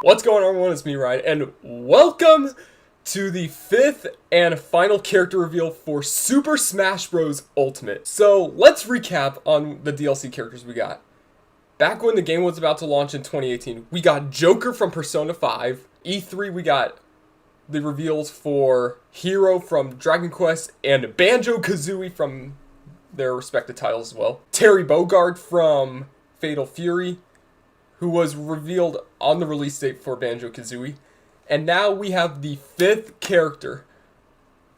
What's going on, everyone? It's me, Ryan, and welcome to the 5th and final character reveal for Super Smash Bros. Ultimate. So, let's recap on the DLC characters we got. Back when the game was about to launch in 2018, we got Joker from Persona 5. E3, we got the reveals for Hero from Dragon Quest and Banjo-Kazooie from their respective titles as well. Terry Bogard from Fatal Fury, who was revealed on the release date for Banjo-Kazooie. And now we have the 5th character.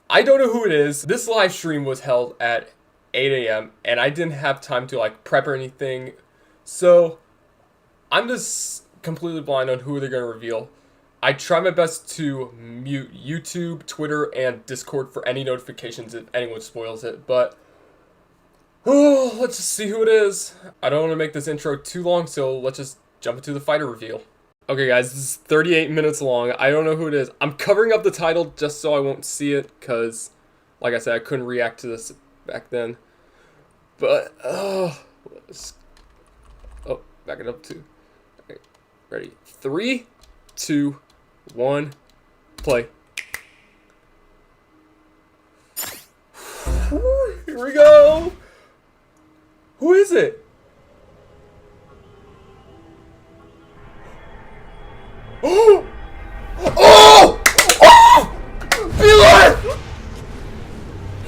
I don't know who it is. This live stream was held at 8 a.m. and I didn't have time to prep or anything. So I'm just completely blind on who they're going to reveal. I try my best to mute YouTube, Twitter, and Discord for any notifications if anyone spoils it. But let's just see who it is. I don't want to make this intro too long, so let's just jump into the fighter reveal. Okay guys, this is 38 minutes long. I don't know who it is. I'm covering up the title just so I won't see it, because, like I said, I couldn't react to this back then. But, back it up too. Okay, ready. 3, 2, 1, play. Here we go! Who is it? Oh! Oh! Oh! Byleth!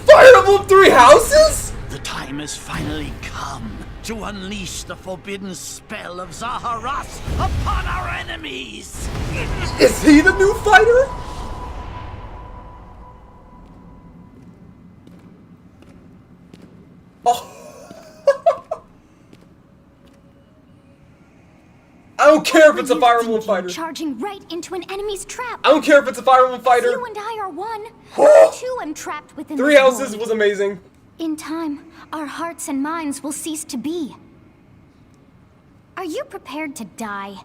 Fire Emblem 3 Houses? The time has finally come to unleash the forbidden spell of Zaharas upon our enemies! Is he the new fighter? Oh! I don't care if it's a Fire Emblem fighter. Charging right into an enemy's trap. I don't care if it's a Fire Emblem fighter. You and I are one. I too am trapped within 3 Houses was amazing. In time, our hearts and minds will cease to be. Are you prepared to die?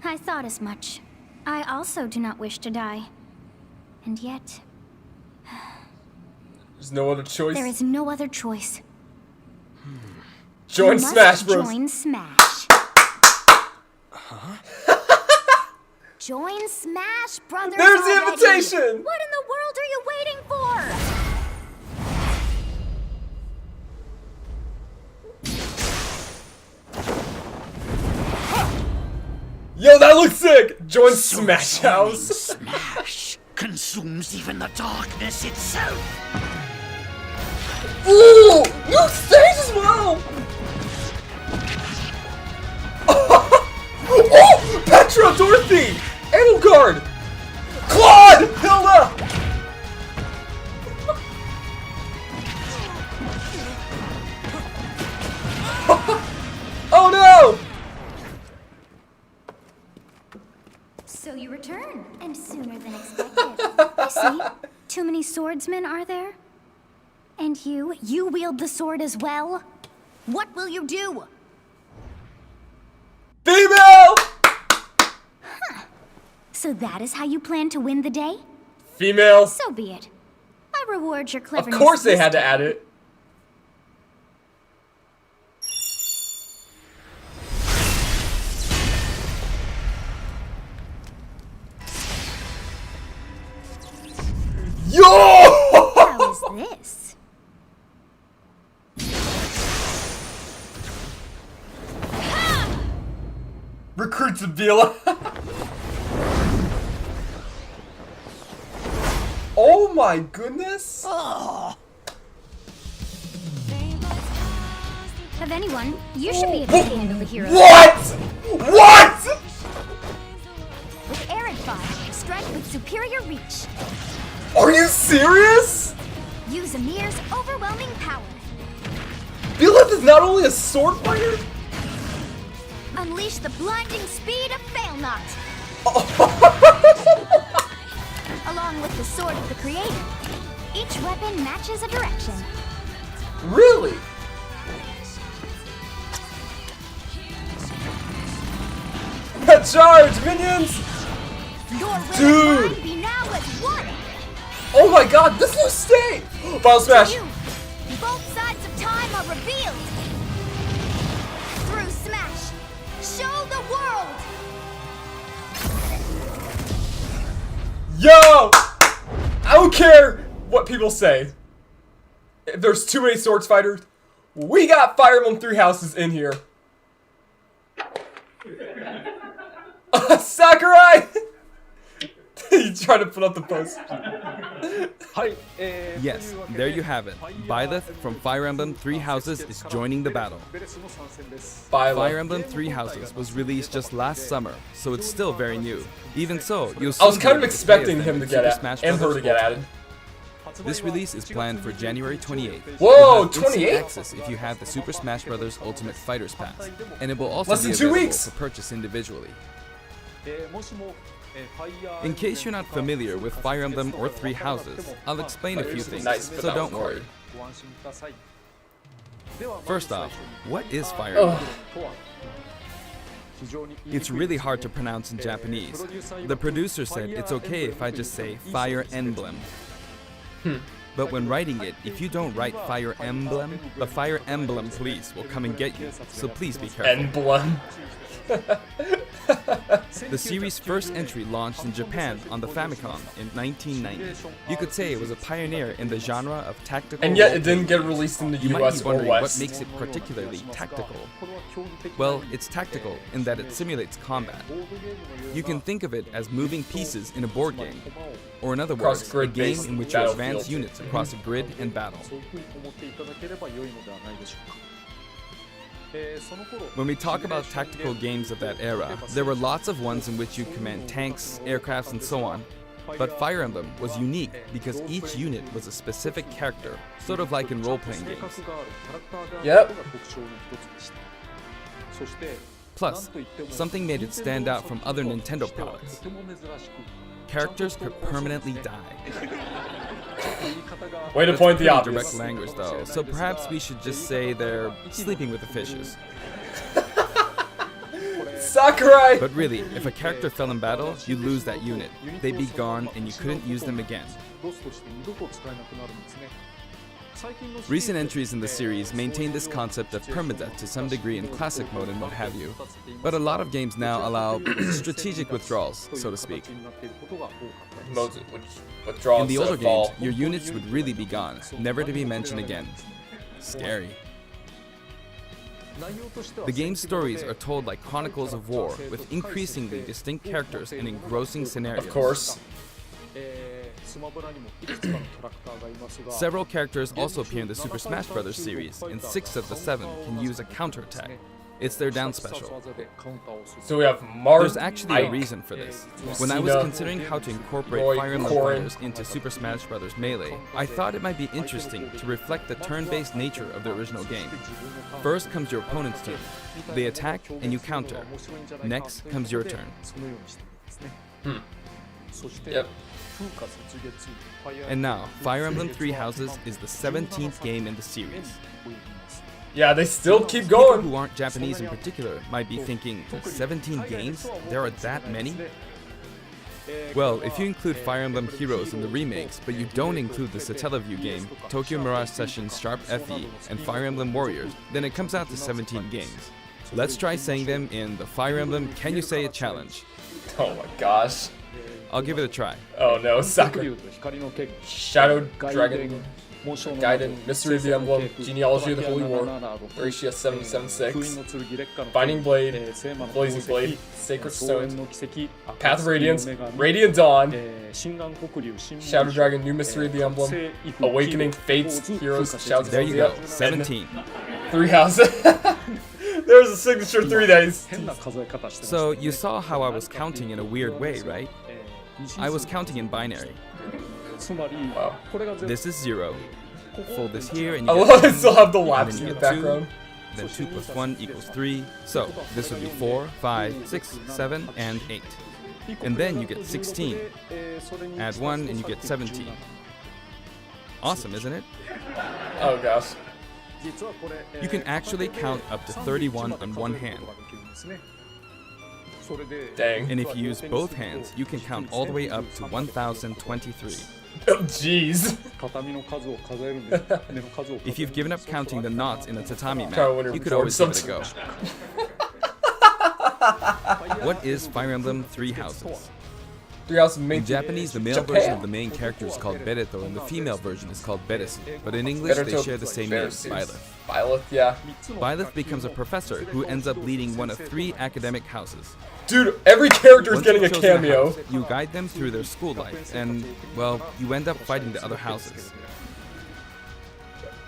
I thought as much. I also do not wish to die. And yet, there's no other choice. there is no other choice. Join Smash Bros. Join Smash. Huh? Join Smash Brothers. There's the already. invitation. What in the world are you waiting for? Yo, that looks sick. Join Smash House. Smash consumes even the darkness itself. Ooh, new stage as well. Oh, Petra, Dorothy, Edelgard, Claude, Hilda. Oh no! So you return, and sooner than expected. I see. Too many swordsmen, are there? And you wield the sword as well? What will you do? Female! Huh. So that is how you plan to win the day? Female. So be it. I reward your cleverness. Of course they had to add it. Yo! How is this? Recruits of Byleth. Oh my goodness! Oh. Of anyone, you should be able to handle the hero. What? What? With Arid Fire, strike with superior reach. Are you serious? Use Amir's overwhelming power. Byleth is not only a sword fighter. Unleash the blinding speed of Failnaught. Along with the sword of the creator, each weapon matches a direction. Really? Charge, minions! Your will Dude! and mine be now as one. Oh my god, this new state! Final Smash! You, both sides of time are revealed. care what people say. If there's too many swords fighters, we got Fire Emblem Three Houses in here. Sakurai! You trying to put up the post. Yes, there you have it. Byleth from Fire Emblem Three Houses is joining the battle. Fire Emblem Three Houses was released just last summer, so it's still very new. Even so, you'll I was soon kind of be able to expecting play as him them to in get Super Smash and her to Bros. get added. This release is planned for January 28th. Whoa, You'll have instant 28? access if you have the Super Smash Bros. Ultimate Fighters Pass, and it will also Less be than 2 available weeks. for purchase individually. In case you're not familiar with Fire Emblem or Three Houses, I'll explain a few things, Nice, but so that don't was worry. First off, what is Fire Ugh. Emblem? It's really hard to pronounce in Japanese. The producer said it's okay if I just say Fire Emblem. But when writing it, if you don't write Fire Emblem, the Fire Emblem police will come and get you, so please be careful. Emblem. The series' first entry launched in Japan on the Famicom in 1990. You could say it was a pioneer in the genre of tactical. And yet it role-playing didn't get games. released in the You might US be or wondering what West. makes it particularly tactical. Well, it's tactical in that it simulates combat. You can think of it as moving pieces in a board game, or in other words, a game grid-based in which you advance battlefield. units across a grid and battle. When we talk about tactical games of that era, there were lots of ones in which you command tanks, aircrafts, and so on. But Fire Emblem was unique because each unit was a specific character, sort of like in role-playing games. Yep. Plus, something made it stand out from other Nintendo products. Characters could permanently die. Way to That's point the pretty obvious. direct language though, so perhaps we should just say they're sleeping with the fishes. Sakurai! But really, if a character fell in battle, you'd lose that unit. They'd be gone and you couldn't use them again. Recent entries in the series maintain this concept of permadeath to some degree in classic mode and what have you, but a lot of games now allow strategic withdrawals, so to speak. Modes which withdraws In the older fall. games, your units would really be gone, never to be mentioned again. Scary. The game's stories are told like chronicles of war, with increasingly distinct characters and engrossing scenarios. Of course. Several characters also appear in the Super Smash Bros. Series, and 6 of the 7 can use a counterattack. It's their down special. So we have Mars. There's actually a reason for this. When I was considering how to incorporate Roy, Fire Emblem Corrin. fighters into Super Smash Bros. Melee, I thought it might be interesting to reflect the turn-based nature of the original game. First comes your opponent's turn. They attack and you counter. Next comes your turn. Yep. And now, Fire Emblem Three Houses is the 17th game in the series. Yeah, they still keep People going. who aren't Japanese in particular might be thinking, 17 games? There are that many? Well, if you include Fire Emblem Heroes in the remakes, but you don't include the Satellaview game, Tokyo Mirage Sessions Sharp FE, and Fire Emblem Warriors, then it comes out to 17 games. Let's try saying them in the Fire Emblem Can You Say It challenge. Oh my gosh. I'll give it a try. Oh no, Sakurai. Shadow Dragon. Gaiden, Mystery of the Emblem, Genealogy of the Holy War, Thracia 776, Binding Blade, Blazing Blade, Sacred Stones, Path of Radiance, Radiant Dawn, Shadow Dragon, New Mystery of the Emblem, Awakening, Fates, Heroes, Shouts of There you go, Zodiac, 17. and 3 Houses. There's a signature 3 days. So you saw how I was counting in a weird way, right? I was counting in binary. Wow. This is 0. Fold this here and I you love get it 10, still have the and laps then in you the get 2, background. then 2 plus 1 equals 3. So this would be 4, 5, 6, 7, and 8. And then you get 16. Add 1 and you get 17. Awesome, isn't it? Oh gosh. You can actually count up to 31 on one hand. Dang. And if you use both hands, you can count all the way up to 1023. Oh jeez. If you've given up counting the knots in a tatami Try to win map, her you could before always give it a go. something. What is Fire Emblem Three Houses? Three Houses made In Japanese, the male Japan. version of the main character is called Bereto, and the female version is called Beresu. But in English, they Bereto, share the same name, Beresu. Byleth. Byleth, yeah. Byleth becomes a professor who ends up leading one of 3 academic houses. Dude, every character is Once getting a you've chosen cameo. house, you guide them through their school life, and, well, you end up fighting the other houses.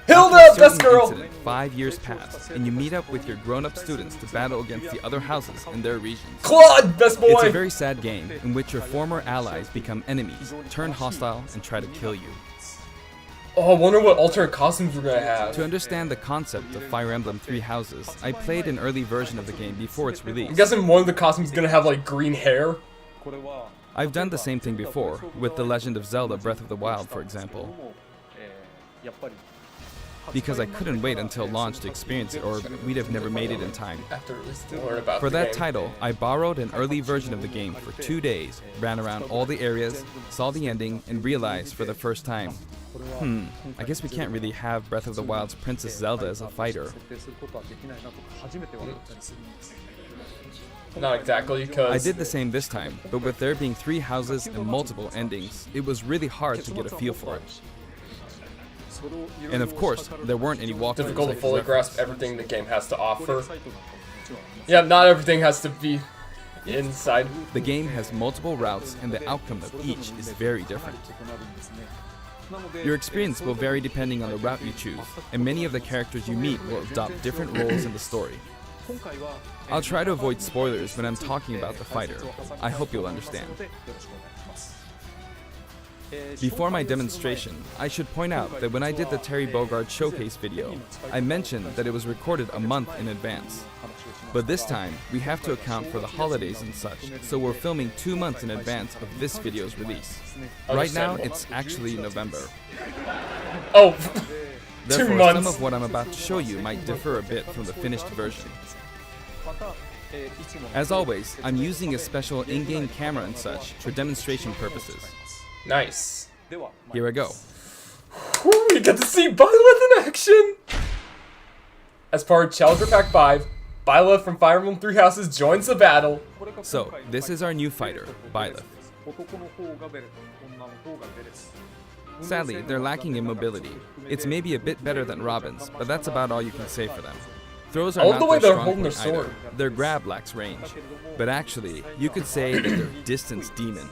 Hilda, After a best certain girl! incident, 5 years pass, and you meet up with your grown-up students to battle against the other houses in their regions. Claude, best boy! It's a very sad game in which your former allies become enemies, turn hostile, and try to kill you. Oh, I wonder what alternate costumes we're gonna have. To understand the concept of Fire Emblem Three Houses, I played an early version of the game before its I'm release. guessing one of the costumes is gonna have like green hair. I've done the same thing before, with The Legend of Zelda Breath of the Wild, for example. Because I couldn't wait until launch to experience it, or we'd have never made it in time. After at least to learn about For the that game. title, I borrowed an early version of the game for 2 days, ran around all the areas, saw the ending, and realized for the first time, I guess we can't really have Breath of the Wild's Princess Zelda as a fighter. Not exactly, because I did the same this time, but with there being 3 houses and multiple endings, it was really hard to get a feel for it. And of course, there weren't any walkthroughs. difficult to I could fully reference. grasp everything the game has to offer. Yeah, not everything has to be inside. The game has multiple routes, and the outcome of each is very different. Your experience will vary depending on the route you choose, and many of the characters you meet will adopt different roles in the story. I'll try to avoid spoilers when I'm talking about the fighter. I hope you'll understand. Before my demonstration, I should point out that when I did the Terry Bogard showcase video, I mentioned that it was recorded a month in advance. But this time, we have to account for the holidays and such, so we're filming 2 months in advance of this video's release. Right now, it's actually November. Oh, Therefore, 2 months. some of what I'm about to show you might differ a bit from the finished version. As always, I'm using a special in-game camera and such for demonstration purposes. Nice. Here I go. Whew, we get to see Byleth in action! As part of Challenger Pack 5, Byleth from Fire Emblem Three Houses joins the battle. So, this is our new fighter, Byleth. Sadly, they're lacking in mobility. It's maybe a bit better than Robin's, but that's about all you can say for them. Throws are I love not the way their they're strong holding point their sword. either. Their grab lacks range. But actually, you could say that they're distance demon.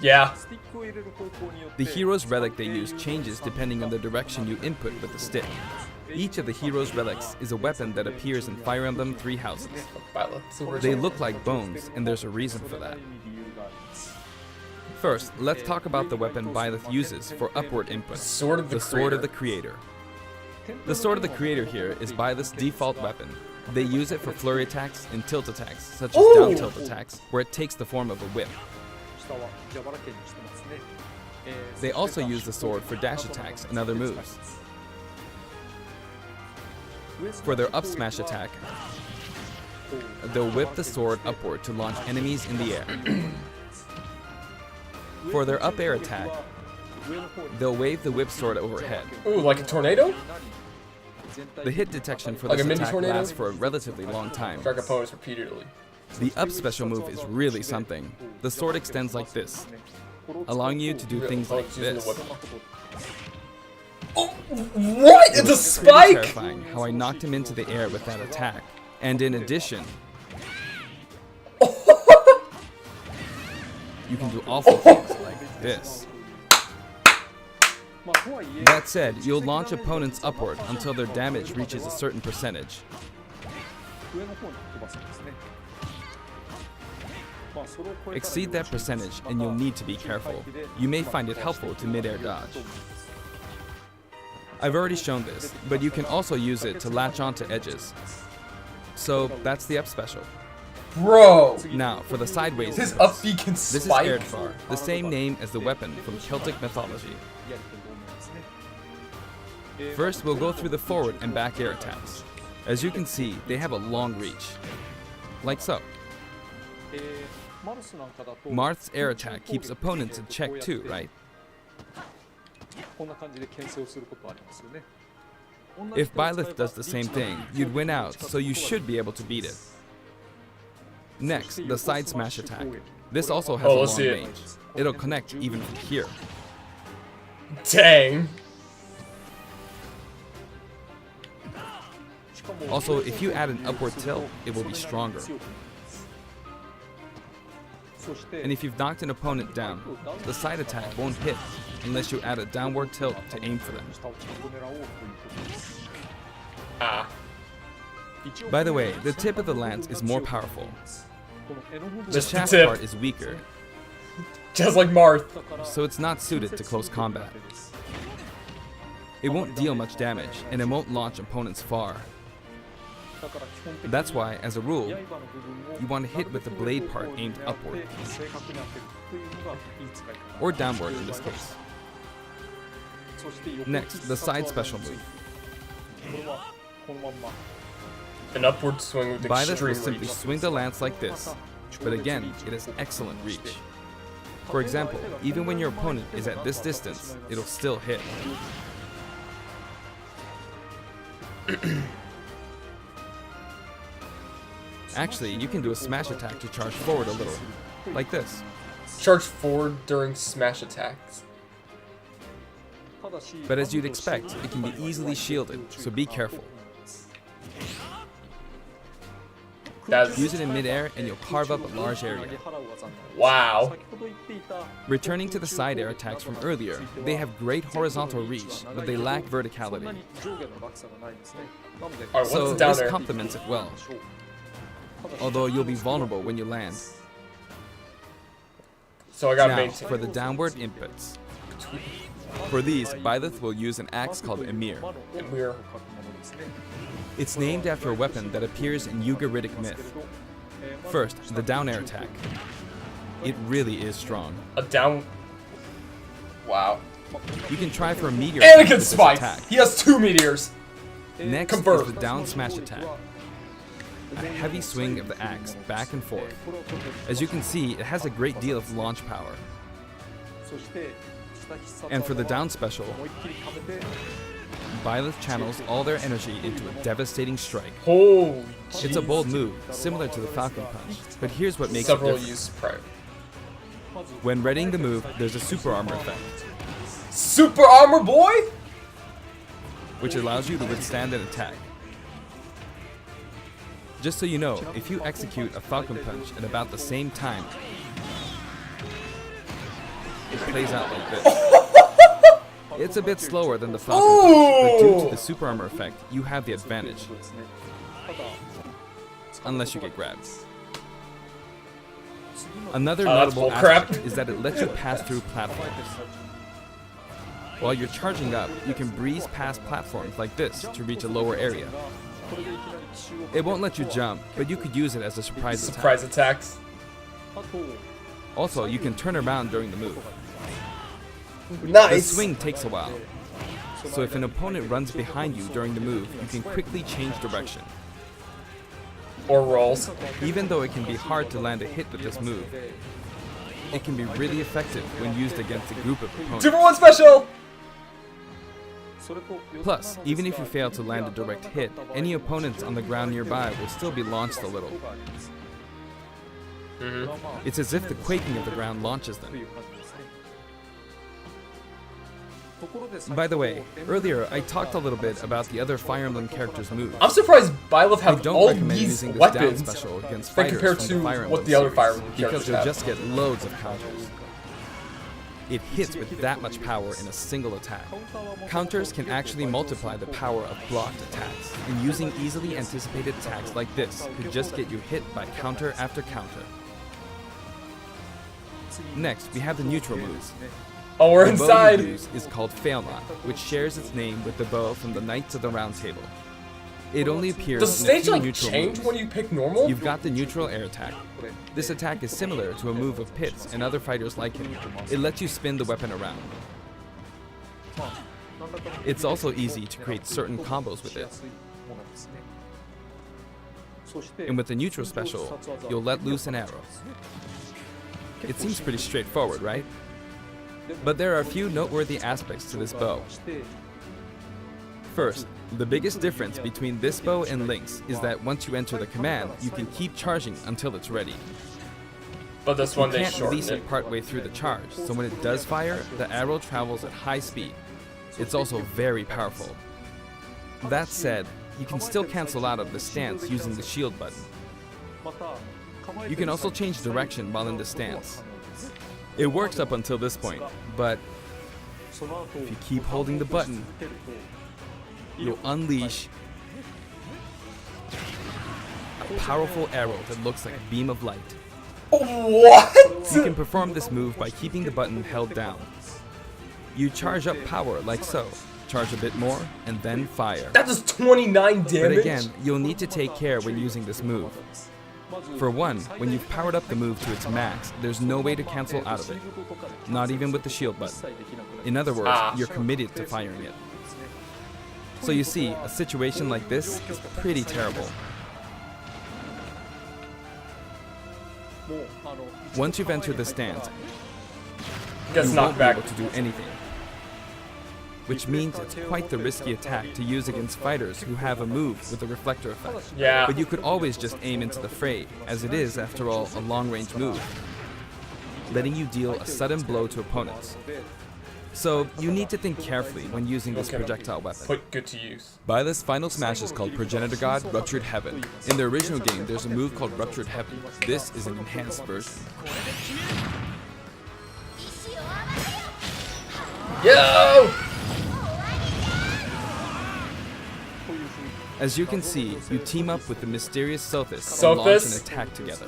Yeah. The hero's relic they use changes depending on the direction you input with the stick. Each of the hero's relics is a weapon that appears in Fire Emblem Three Houses. Byleth. It's original. They look like bones, and there's a reason for that. First, let's talk about the weapon Byleth uses for upward input. Sword of the Sword of the Creator. Creator. The Sword of the Creator here is Byleth's default weapon. They use it for flurry attacks and tilt attacks, such as Ooh! down tilt attacks, where it takes the form of a whip. They also use the sword for dash attacks and other moves. For their up smash attack, they'll whip the sword upward to launch enemies in the air. For their up air attack, they'll wave the whip sword overhead. Ooh, like a tornado? The hit detection for Like a this mini attack tornado? lasts for a relatively long time. Strike opponents repeatedly. The up special move is really something. The sword extends like this, allowing you to do things like Opponents using the this. weapon. Oh, what? It's a It was pretty spike? terrifying how I knocked him into the air with that attack. And in addition, you can do awful things like this. That said, you'll launch opponents upward until their damage reaches a certain percentage. Exceed that percentage and you'll need to be careful. You may find it helpful to mid-air dodge. I've already shown this, but you can also use it to latch onto edges. So that's the up special. Bro! Now, for the sideways His inputs. up B can This is spike. Erdvar, the same name as the weapon from Celtic mythology. First, we'll go through the forward and back air attacks. As you can see, they have a long reach. Like so. Marth's air attack keeps opponents in check too, right? If Byleth does the same thing, you'd win out, so you should be able to beat it. Next, the side smash attack. This also has Oh, a let's long see it. range. It'll connect even from here. Dang. Also, if you add an upward tilt, it will be stronger. And if you've knocked an opponent down, the side attack won't hit unless you add a downward tilt to aim for them. Ah. By the way, the tip of the lance is more powerful. The Just the shaft tip. part is weaker, Just like Marth. so it's not suited to close combat. It won't deal much damage, and it won't launch opponents far. That's why, as a rule, you want to hit with the blade part aimed upward, or downward in this case. Next, the side special move. An upward swing with Byleth will extreme simply reach. swing the lance like this, but again, it has excellent reach. For example, even when your opponent is at this distance, it'll still hit. Actually, you can do a smash attack to charge forward a little, like this. Charge forward during smash attacks. But as you'd expect, it can be easily shielded, so be careful. That's Use it in midair and you'll carve up a large area. wow. Returning to the side air attacks from earlier, they have great horizontal reach, but they lack verticality. Alright, what's So the down this air? complements it well. Although you'll be vulnerable when you land. So I got Now, maintain. for the downward inputs. For these, Byleth will use an axe called Emir. And we're It's named after a weapon that appears in Ugaritic myth. First, the down air attack. It really is strong. a down. Wow. You can try for a meteor Anakin with this Spike. attack. He has 2 meteors. Next Confirmed. is the down smash attack. A heavy swing of the axe back and forth. As you can see, it has a great deal of launch power. And for the down special, Byleth channels all their energy into a devastating strike. Holy. It's a bold move, similar to the Falcon Punch, but here's what makes it Several different. use prior. When readying the move, there's a super armor effect, Super armor boy. which allows you to withstand an attack. Just so you know, if you execute a Falcon Punch at about the same time, it plays out like this. It's a bit slower than the Falcon Punch, but due to the super armor effect, you have the advantage. Unless you get grabbed. Another that's notable bullcrap. aspect is that it lets you pass through platforms. While you're charging up, you can breeze past platforms like this to reach a lower area. It won't let you jump, but you could use it as a surprise attack. Surprise attacks. Also, you can turn around during the move. The Nice. swing takes a while, so if an opponent runs behind you during the move, you can quickly change direction. Or rolls. Even though it can be hard to land a hit with this move, it can be really effective when used against a group of opponents. 2-for-1 special. Plus, even if you fail to land a direct hit, any opponents on the ground nearby will still be launched a little. It's as if the quaking of the ground launches them. By the way, earlier I talked a little bit about the other Fire Emblem characters' moves. I'm surprised Byleth I have don't all recommend these using this down weapons special against when fighters compared from to the Fire Emblem what the other series, Fire Emblem because characters you'll have. just get loads of counters. It hits with that much power in a single attack. Counters can actually multiply the power of blocked attacks, and using easily anticipated attacks like this could just get you hit by counter after counter. Next, we have the neutral moves. Oh, we're The bow inside. you use is called Fail Not, which shares its name with the bow from the Knights of the Round Table. It only appears Does the in a stage few like neutral change moves. when you pick normal? You've got the neutral air attack. This attack is similar to a move of Pit's and other fighters like him. It lets you spin the weapon around. It's also easy to create certain combos with it. And with the neutral special, you'll let loose an arrow. It seems pretty straightforward, right? But there are a few noteworthy aspects to this bow. First, the biggest difference between this bow and Link's is that once you enter the command, you can keep charging until it's ready. But this You one they can't shortened release it. it partway through the charge, so when it does fire, the arrow travels at high speed. It's also very powerful. That said, you can still cancel out of the stance using the shield button. You can also change direction while in the stance. It works up until this point, but if you keep holding the button, you'll unleash a powerful arrow that looks like a beam of light. What? You can perform this move by keeping the button held down. You charge up power like so, charge a bit more, and then fire. That does 29 damage? But again, you'll need to take care when using this move. For one, when you've powered up the move to its max, there's no way to cancel out of it. Not even with the shield button. In other words, you're committed to firing it. So you see, a situation like this is pretty terrible. Once you've entered the stance, Gets you knocked won't back. be able to do anything. Which means it's quite the risky attack to use against fighters who have a move with a reflector effect. Yeah. But you could always just aim into the fray, as it is, after all, a long-range move, letting you deal a sudden blow to opponents. So you need to think carefully when using this projectile weapon. Put good to use. Byleth's final smash is called Progenitor God Ruptured Heaven. In the original game, there's a move called Ruptured Heaven. This is an enhanced version. Yo! As you can see, you team up with the mysterious Sothis and launch an Sothis? attack together.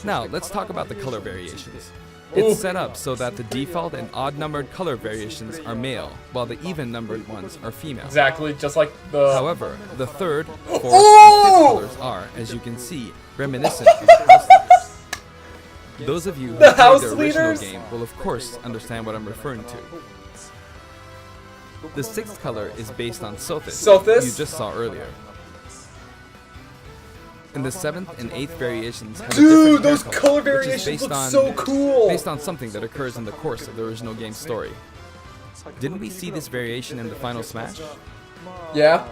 Now, let's talk about the color variations. It's set up so that the default and odd-numbered color variations are male, while the even-numbered ones are female. Exactly, just like the... However, the third, fourth, Oh! and fifth colors are, as you can see, reminiscent of the house leaders. Those of you who The played house the original leaders? game will of course understand what I'm referring to. The sixth color is based on Sothis, Sothis? you just saw earlier. And the seventh and eighth variations have a Dude, different those hair color which is variations based look on- so cool! Based on something that occurs in the course of the original game's story. Didn't we see this variation in the final smash? Yeah.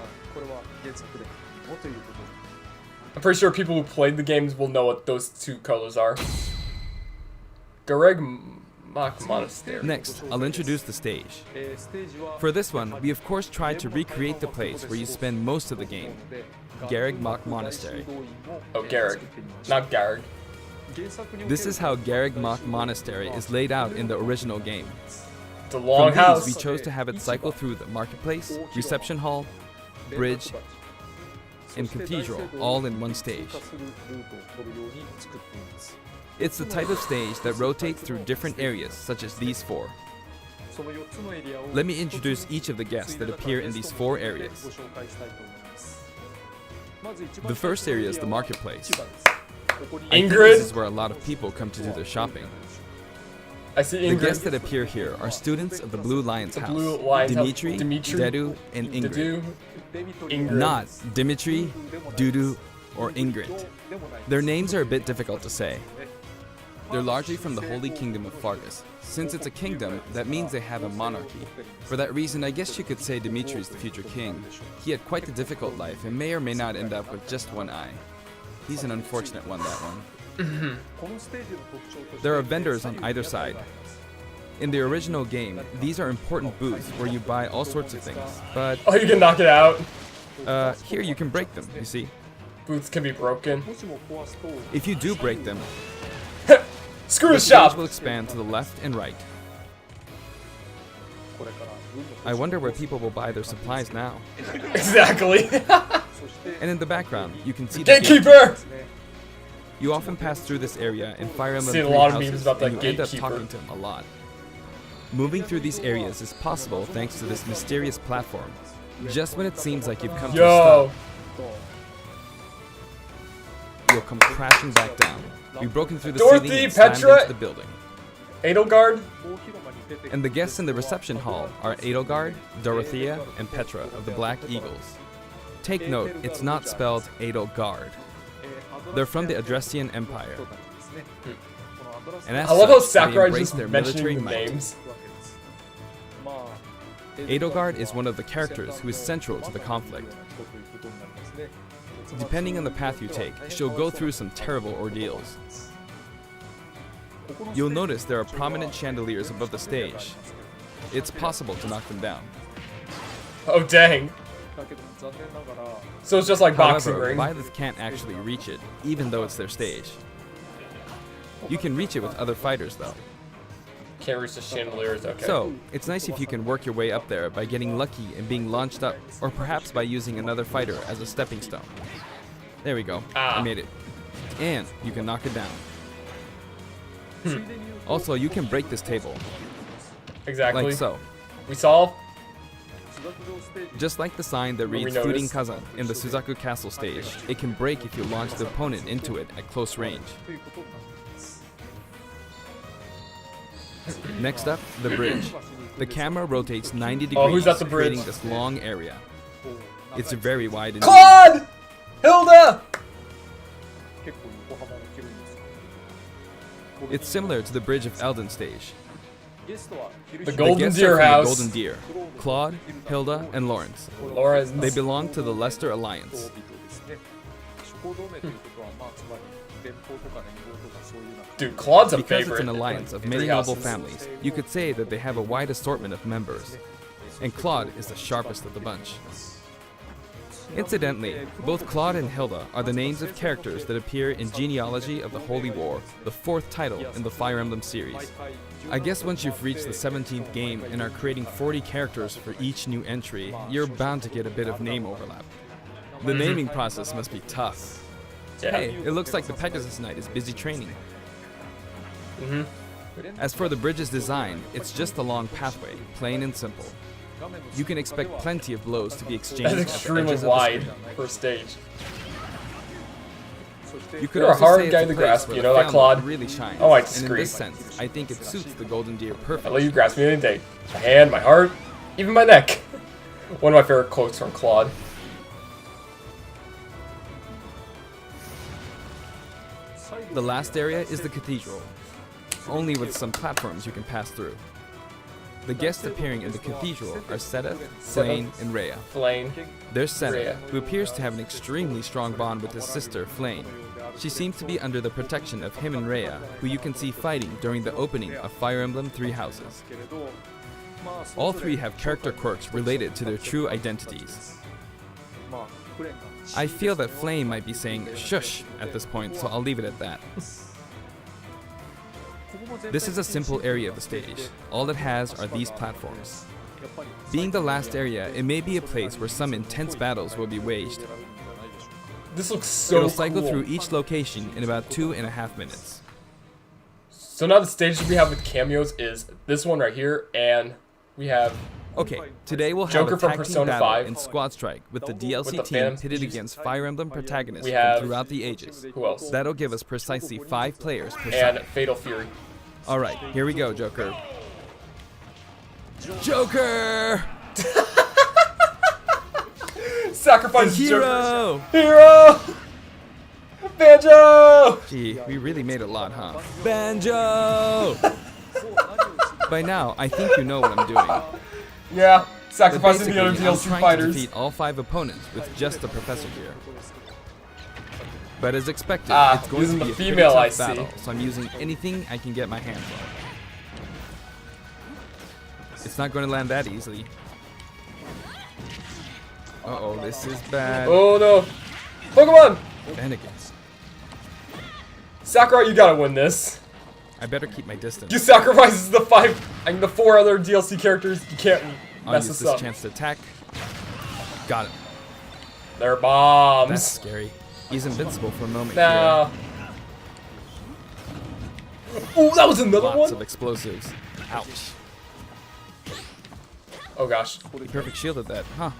I'm pretty sure people who played the games will know what those two colors are. Gareg Mach Monastery. Next, I'll introduce the stage. For this one, we of course tried to recreate the place where you spend most of the game, Gareg Mach Monastery. Oh, Gareg. Not Gareg. This is how Gareg Mach Monastery is laid out in the original game. The long From house. these, we chose to have it cycle through the marketplace, reception hall, bridge, and cathedral, all in one stage. It's the type of stage that rotates through different areas, such as these four. Let me introduce each of the guests that appear in these four areas. The first area is the marketplace. I think Ingrid? this is where a lot of people come to do their shopping. I see The guests Ingrid. that appear here are students of the Blue Lion's house. Blue Lion's house. Dimitri, Dimitri, Dedu, and Ingrid. Dedu, Ingrid. Not Dimitri, Dudu, or Ingrid. Their names are a bit difficult to say. They're largely from the Holy Kingdom of Fargus. Since it's a kingdom, that means they have a monarchy. For that reason, I guess you could say Dimitri's the future king. He had quite a difficult life and may or may not end up with just one eye. He's an unfortunate one, that one. There are vendors on either side. In the original game, these are important booths where you buy all sorts of things, but Oh, you can knock it out. here you can break them, you see. Boots can be broken. If you do break them, Screw the the stage shop. will expand to the left and right. I wonder where people will buy their supplies now. Exactly. And in the background, you can see the gate. Gatekeeper. You often pass through this area in Fire Emblem Seen a 3 lot of houses, memes about and that you end up gatekeeper. talking to him a lot. Moving through these areas is possible thanks to this mysterious platform. Just when it seems like you've come to a Yo. stop, you'll come crashing back down. We've broken through the Dorothy, ceiling and slammed Petra- into the building. Edelgard. And the guests in the reception hall are Edelgard, Dorothea, and Petra of the Black Eagles. Take note, it's not spelled Edelgard. They're from the Adrestian Empire. And as I love how such, they Sakurai embrace just their military mentioning the might. names. Edelgard is one of the characters who is central to the conflict. Depending on the path you take, she'll go through some terrible ordeals. You'll notice there are prominent chandeliers above the stage. It's possible to knock them down. Oh, dang. So it's just like boxing However, ring. Byleth can't actually reach it, even though it's their stage. You can reach it with other fighters, though. Can't reach the chandeliers, okay. So, it's nice if you can work your way up there by getting lucky and being launched up, or perhaps by using another fighter as a stepping stone. There we go. I made it. And you can knock it down. Also, you can break this table. Exactly. Like so. We solve. Just like the sign that reads notice? Furin Kazan in the Suzaku Castle stage, it can break if you launch the opponent into it at close range. Next up, the bridge. The camera rotates 90 degrees, who's at the bridge? creating this long area. It's very wide indeed. Claude! Hilda! It's similar to the bridge of Elden stage. The The Golden guests Deer are from the House. Golden Deer. Claude, Hilda, and Lawrence. Lawrence. They belong to the Leicester Alliance. Dude, Claude's a Because favorite. it's an alliance of in many Three noble Houses. families, you could say that they have a wide assortment of members. And Claude is the sharpest of the bunch. Incidentally, both Claude and Hilda are the names of characters that appear in Genealogy of the Holy War, the 4th title in the Fire Emblem series. I guess once you've reached the 17th game and are creating 40 characters for each new entry, you're bound to get a bit of name overlap. The naming process must be tough. Yeah. Hey, it looks like the Pegasus Knight is busy training. As for the bridge's design, it's just a long pathway, plain and simple. You can expect plenty of blows to be exchanged That's at the extremely edges of the wide screen. for a stage. You could You're a also hard say it's guy a to place grasp, where you the know that, family Claude? really shines. Oh, I And in disagree. this sense, I think it suits the Golden Deer I perfectly. let you grasp me any day. My hand, my heart, even my neck. One of my favorite quotes from Claude. The last area is the cathedral, only with some platforms you can pass through. The guests appearing in the cathedral are Sedith, Flane, and Rhea. Flane. There's Sedith, Rhea. who appears to have an extremely strong bond with his sister, Flane. She seems to be under the protection of him and Rhea, who you can see fighting during the opening of Fire Emblem Three Houses. All three have character quirks related to their true identities. I feel that Flame might be saying shush at this point, so I'll leave it at that. This is a simple area of the stage. All it has are these platforms. Being the last area, it may be a place where some intense battles will be waged. This looks so It'll cycle cool. through each location in about 2.5 minutes. So now the stages we have with cameos is this one right here, and we have Okay, today we'll have Joker a from tag team Persona battle 5. in Squad Strike with the DLC With the team Phantom pitted Thieves. against Fire Emblem protagonists We from have- throughout the ages. who else? That'll give us precisely 5 players per And side. Fatal Fury. Alright, here we go, Joker. Joker! Sacrifice Joker. Hero! Hero! Banjo! Gee, we really made a lot, huh? Banjo! By now, I think you know what I'm doing. Yeah, But sacrificing basically, the other I'm DLC trying to fighters. defeat all 5 opponents with just the professor here. But as expected, Ah, it's going using to the be a pretty female, tough I see. battle, so I'm using anything I can get my hands on. It's not going to land that easily. Uh-oh, this is bad. Oh no. Pokemon! Bennigan's. Sakurai, you gotta win this. I better keep my distance. You sacrifice the 4 other DLC characters. You can't I'll mess use this this up. chance to attack. Got him. They're bombs. That's scary. He's invincible for a moment Nah. Oh, that was here. another Lots one? of explosives. Ouch. Oh gosh. He perfect shielded that, huh?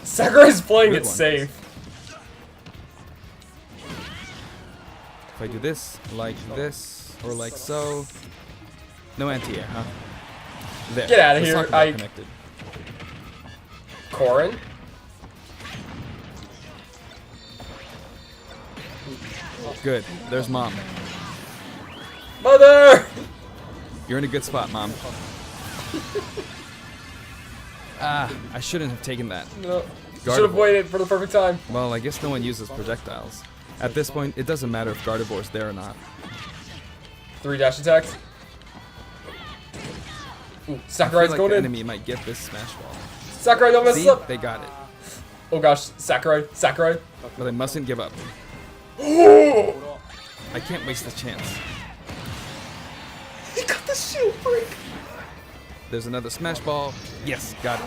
Sakurai's playing Good it one. safe. If I do this, or like so. No anti-air, huh? There. Get outta Let's here, talk about I- connected. Korin? Good. There's Mom. Mother! You're in a good spot, Mom. Ah, I shouldn't have taken that. No. Should have waited for the perfect time. Well, I guess no one uses projectiles. At this point, it doesn't matter if Gardevoir's there or not. 3 dash attacks. Ooh, I Sakurai's feel like going the in. enemy might get this smash ball. Sakurai, don't mess See? us up. They got it. Oh gosh, Sakurai. But I mustn't give up. Oh! I can't waste the chance. He got the shield break. There's another smash ball. Yes, got it.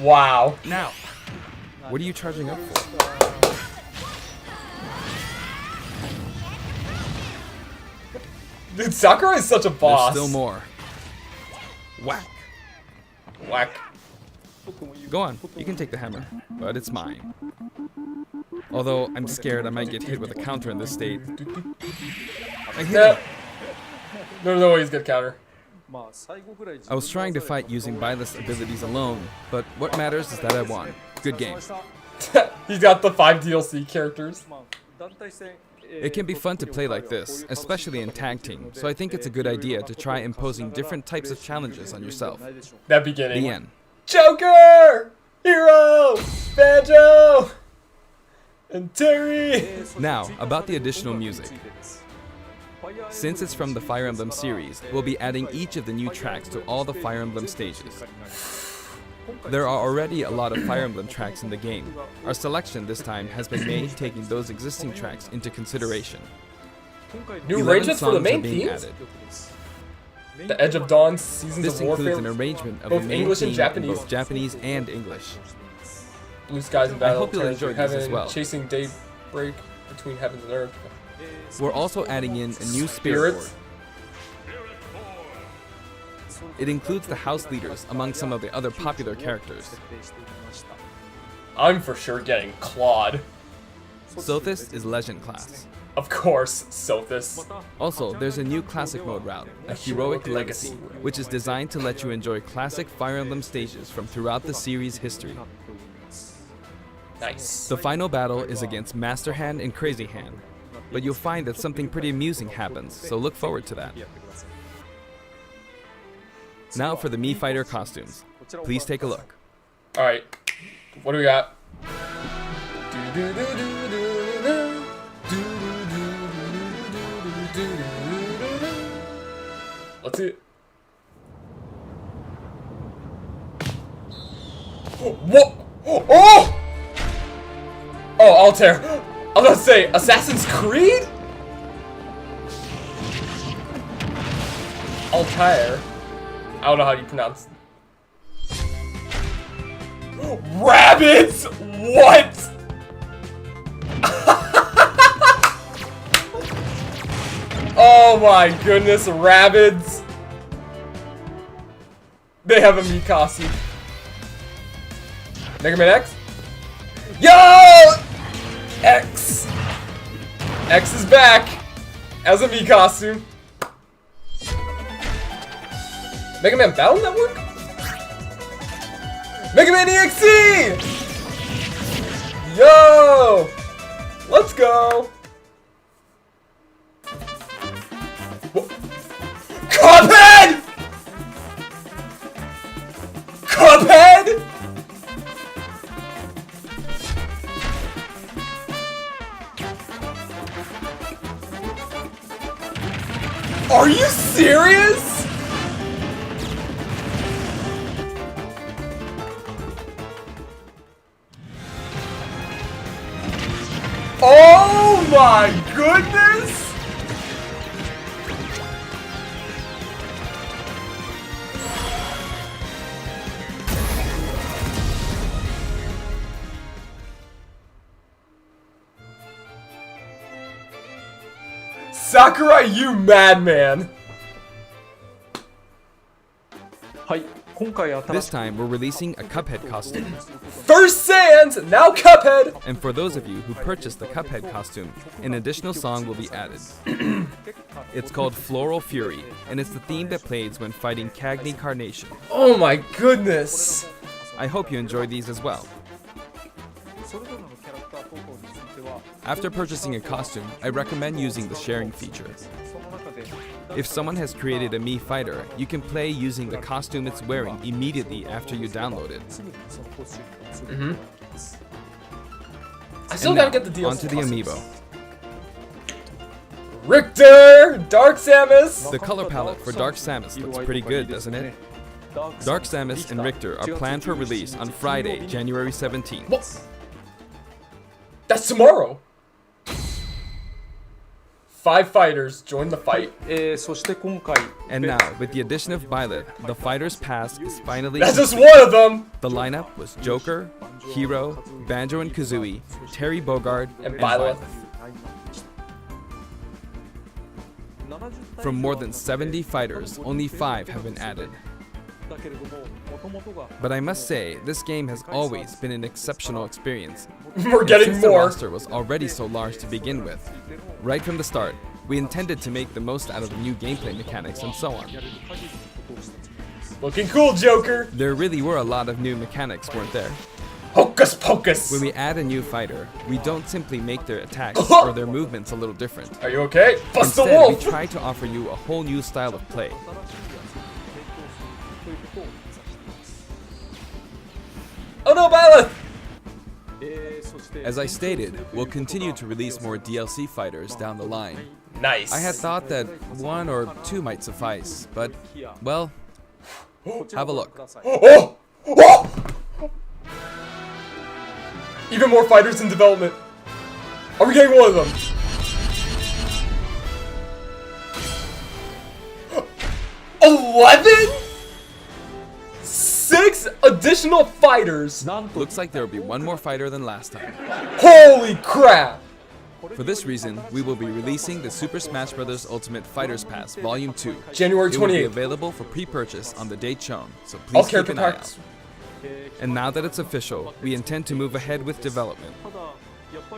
Wow. Now, what are you charging up for? Dude, Sakurai is such a boss. There's still more. Whack. Whack. Go on, you can take the hammer, but it's mine. Although I'm scared I might get hit with a counter in this state. I hit Yeah. him. There's no way he's gonna counter. I was trying to fight using Byleth's abilities alone, but what matters is that I won. Good game. He's got the 5 DLC characters. It can be fun to play like this, especially in tag team, so I think it's a good idea to try imposing different types of challenges on yourself. That beginning. The end. Joker! Hero! Banjo! And Terry! Now, about the additional music. Since it's from the Fire Emblem series, we'll be adding each of the new tracks to all the Fire Emblem stages. There are already a lot of Fire Emblem tracks in the game. Our selection this time has been made taking those existing tracks into consideration. New 11 arrangements for the songs are main being themes? added. The Edge of Dawn, Seasons This of includes Warfare, an arrangement of both the main English and theme Japanese. in both Japanese and English. Blue Skies and I Battle, hope you'll Terrors enjoy through these as Heaven, well. Chasing Daybreak Between Heavens and Earth. We're also adding in a new spirit board. Spirits. It includes the house leaders among some of the other popular characters. I'm for sure getting Claude. Sothis is Legend class. Of course, Sothis. Also, there's a new classic mode route, a Heroic Legacy, which is designed to let you enjoy classic Fire Emblem stages from throughout the series' history. Nice. The final battle is against Master Hand and Crazy Hand, but you'll find that something pretty amusing happens, so look forward to that. Now for the Mii Fighter costumes. Please take a look. Alright. What do we got? Let's see it. What? Oh! Oh, Altair. I was about to say, Assassin's Creed? Altair. I don't know how you pronounce it. Rabbits? What? Oh my goodness, rabbits. They have a Mii costume. Mega Man X? Yo! X! X is back as a Mii costume. Mega Man Battle Network? Mega Man EXE! Yo! Let's go! Cuphead! Cuphead? Are you serious? Oh my goodness! Sakurai, you madman! This time, we're releasing a Cuphead costume. First Sans, now Cuphead! And for those of you who purchased the Cuphead costume, an additional song will be added. It's called Floral Fury, and it's the theme that plays when fighting Cagney Carnation. Oh my goodness! I hope you enjoy these as well. After purchasing a costume, I recommend using the sharing feature. If someone has created a Mii fighter, you can play using the costume it's wearing immediately after you download it. I still And gotta now, get the DLC. onto the amiibo. Richter! Dark Samus! The color palette for Dark Samus looks pretty good, doesn't it? Dark Samus and Richter are planned for release on Friday, January 17th. What? That's tomorrow! 5 fighters join the fight. そして今回 And now, with the addition of Byleth, the Fighter's Pass is finally That's just complete. one of them! The lineup was Joker, Hero, Banjo and Kazooie, Terry Bogard, And and Byleth. Byleth. From more than 70 fighters, only 5 have been added. But I must say, this game has always been an exceptional experience. We're And getting since the more. roster was already so large to begin with, right from the start, we intended to make the most out of the new gameplay mechanics and so on. Looking cool, Joker! There really were a lot of new mechanics, weren't there? Hocus pocus! When we add a new fighter, we don't simply make their attacks or their movements a little different. Are you okay? Bust the Instead, we wolf! try to offer you a whole new style of play. Oh no, Byleth! As I stated, we'll continue to release more DLC fighters down the line. Nice. I had thought that 1 or 2 might suffice, but, well, have a look. Oh! Oh! Even more fighters in development. Are we getting one of them? 11? 6 additional fighters. Looks like there will be one more fighter than last time. Holy crap! For this reason, we will be releasing the Super Smash Bros. Ultimate Fighters Pass Volume 2. January It will be 28th. available for pre-purchase on the date shown, so All please keep character an eye out. packs. And now that it's official, we intend to move ahead with development.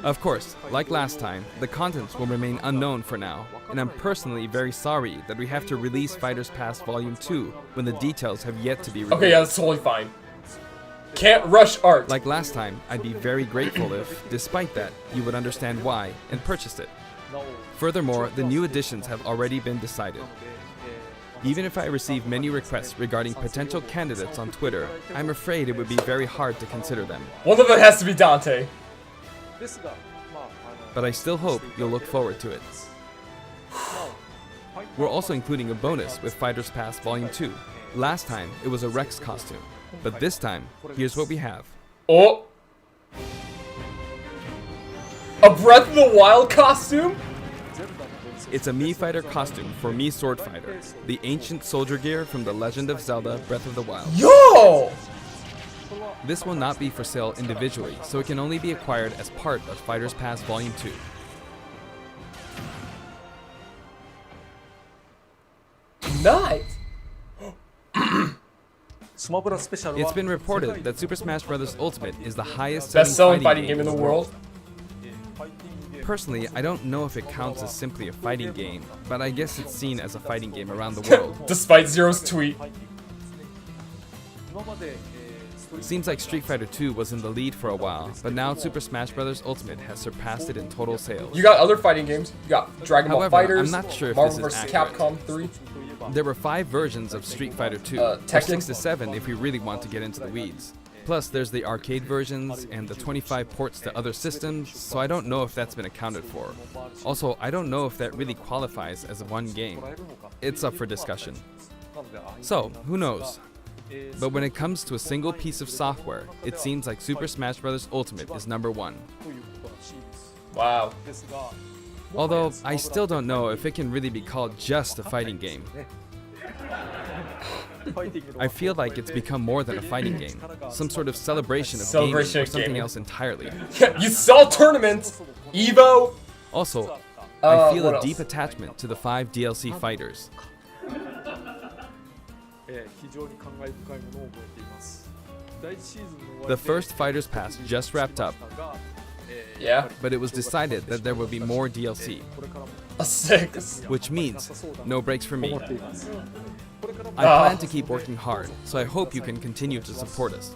Of course, like last time, the contents will remain unknown for now, and I'm personally very sorry that we have to release Fighters Pass Volume 2 when the details have yet to be revealed. Okay, yeah, that's totally fine. Can't rush art. Like last time, I'd be very grateful if, despite that, you would understand why and purchase it. Furthermore, the new additions have already been decided. Even if I receive many requests regarding potential candidates on Twitter, I'm afraid it would be very hard to consider them. One of them has to be Dante. But I still hope you'll look forward to it. We're also including a bonus with Fighters Pass Volume 2. Last time, it was a Rex costume. But this time, here's what we have. Oh! A Breath of the Wild costume? It's a Mii Fighter costume for Mii Sword Fighter, the ancient soldier gear from The Legend of Zelda Breath of the Wild. Yo! This will not be for sale individually, so it can only be acquired as part of Fighters Pass Volume 2. Nice! It's been reported that Super Smash Bros. Ultimate is the highest Best-selling fighting game in the world. Personally, I don't know if it counts as simply a fighting game, but I guess it's seen as a fighting game around the world. Despite Zero's tweet. Seems like Street Fighter 2 was in the lead for a while, but now Super Smash Bros. Ultimate has surpassed it in total sales. You got other fighting games. You got Dragon Ball However, Fighters, I'm not sure if Marvel this vs. is accurate. Capcom 3. There were 5 versions of Street Fighter 2, or Tekken? 6 to 7 if we really want to get into the weeds. Plus, there's the arcade versions and the 25 ports to other systems, so I don't know if that's been accounted for. Also, I don't know if that really qualifies as one game. It's up for discussion. So, who knows? But when it comes to a single piece of software, it seems like Super Smash Bros. Ultimate is #1. Wow. Although, I still don't know if it can really be called just a fighting game. I feel like it's become more than a fighting game, some sort of celebration of gaming or something else entirely. You saw tournaments! Evo! Also, I feel what a else? deep attachment to the 5 DLC fighters. The first Fighters Pass just wrapped up, Yeah. but it was decided that there will be more DLC, A 6. which means no breaks for me. I Ah. plan to keep working hard, so I hope you can continue to support us.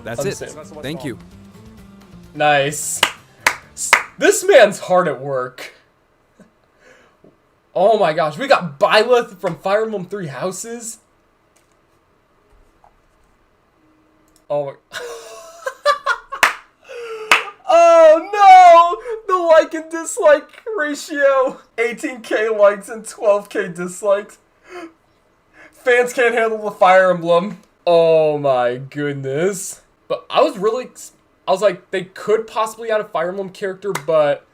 That's it. Understand. Thank you. Nice. This man's hard at work. Oh my gosh, we got Byleth from Fire Emblem Three Houses. Oh my... Oh no! The like and dislike ratio. 18k likes and 12k dislikes. Fans can't handle the Fire Emblem. Oh my goodness. But I was like, they could possibly add a Fire Emblem character, but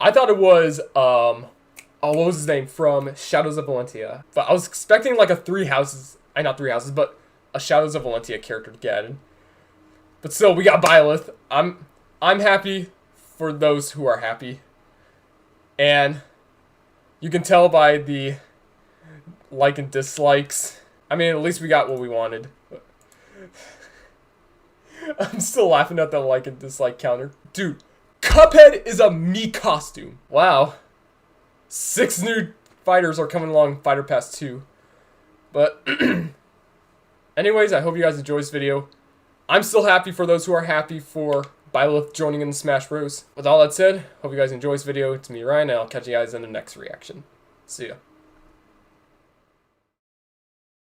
I thought it was, oh, what was his name? From Shadows of Valentia. But I was expecting like a not Three Houses, but a Shadows of Valentia character to get added. But still, we got Byleth. I'm happy for those who are happy. And you can tell by the like and dislikes. I mean, at least we got what we wanted. I'm still laughing at the like and dislike counter. Dude, Cuphead is a Mii costume. Wow. 6 new fighters are coming along Fighter Pass 2. But anyways, I hope you guys enjoyed this video. I'm still happy for those who are happy for Byleth joining in the Smash Bros. With all that said, hope you guys enjoyed this video. It's me, Ryan, and I'll catch you guys in the next reaction. See ya.